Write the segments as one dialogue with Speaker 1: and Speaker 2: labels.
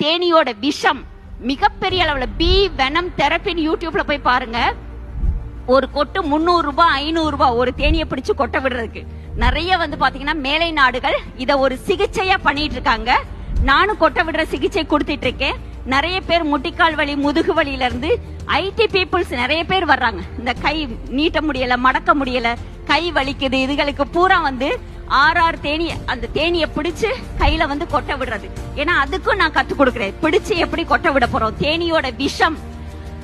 Speaker 1: தேனியோட விஷம் மிகப்பெரிய அளவுல பி வெனம் தெரப்பின்னு யூடியூப்ல போய் பாருங்க. ஒரு கொட்டு 300 ரூபாய் 500 ரூபாய் ஒரு தேனியை பிடிச்சு கொட்ட விடுறதுக்கு. நிறைய பாத்தீங்கன்னா மேலை நாடுகள் இத ஒரு சிகிச்சையா பண்ணிட்டு இருக்காங்க. நானும் கொட்ட விடுற சிகிச்சை கொடுத்துட்டு இருக்கேன். நிறைய பேர் முட்டிக்கால் வலி முதுகு வலியில இருந்து ஐடி பீப்புள்ஸ் நிறைய பேர் வர்றாங்க. இந்த கை நீட்ட முடியல மடக்க முடியல கை வலிக்குது இதுகளுக்கு பூரா ஆறாறு தேனி அந்த தேனியை பிடிச்சு கையில கொட்ட விடுறது. ஏன்னா அதுக்கும் நான் கத்து கொடுக்கிறேன். பிடிச்சு எப்படி கொட்ட விட போறோம். தேனியோட விஷம்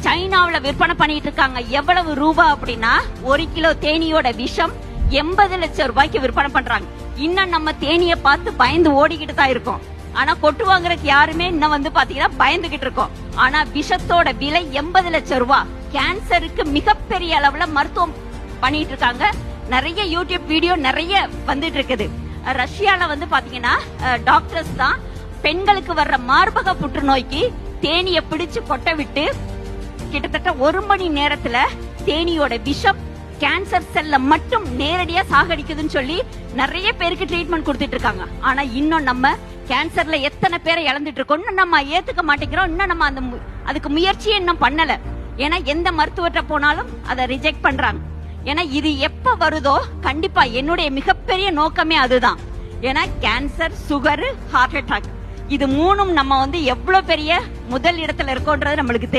Speaker 1: சைனாவுல விற்பனை பண்ணிட்டு இருக்காங்க. எவ்வளவு ரூபாய் அப்படின்னா 1 கிலோ தேனியோட விஷம் 80 லட்சம் ரூபாய்க்கு விற்பனை பண்றாங்க. இன்னும் நம்ம தேனியை பார்த்து பயந்து ஓடிக்கிட்டு தான் இருக்கோம். ஆனா கொட்டு வாங்குறதுக்கு யாருமே இன்னும் பாத்தீங்கன்னா பயந்துகிட்டு இருக்கோம். ஆனா விஷத்தோட விலை 80 லட்சம் ரூபாய். கேன்சருக்கு மிகப்பெரிய அளவுல மருத்துவம் பண்ணிட்டு இருக்காங்க. நிறைய யூடியூப் வீடியோ நிறைய வந்துட்டு இருக்குது. ரஷ்யால பாத்தீங்கன்னா டாக்டர்ஸ் தான் பெண்களுக்கு வர்ற மார்பக புற்றுநோய்க்கு தேனியை பிடிச்சு கொட்ட விட்டு கிட்டத்தட்ட 1 மணி நேரத்துல தேனியோட விஷம் கேன்சர் செல்ல மட்டும் நேரடியா சாகடிக்குதுன்னு சொல்லி நிறைய பேருக்கு ட்ரீட்மெண்ட் கொடுத்துட்டு இருக்காங்க. ஆனா இன்னும் நம்ம கேன்சர்ல எத்தனை பேரை இழந்துட்டு இருக்கோம். நம்ம ஏத்துக்க மாட்டேங்கிறோம். இன்னும் நம்ம அதுக்கு முயற்சியே இன்னும் பண்ணல. ஏன்னா எந்த மருத்துவர்கிட்ட போனாலும் அதை ரிஜெக்ட் பண்றாங்க. ஏன்னா இது எப்ப வருதோ கண்டிப்பா என்னுடைய மிகப்பெரிய நோக்கமே அதுதான். ஏன்னா கேன்சர் சுகர் ஹார்ட் அட்டாக் இது மூணும் நம்ம எவ்வளவு பெரிய முதல் இடத்துல இருக்கோன்றது நம்மளுக்கு தெரியும்.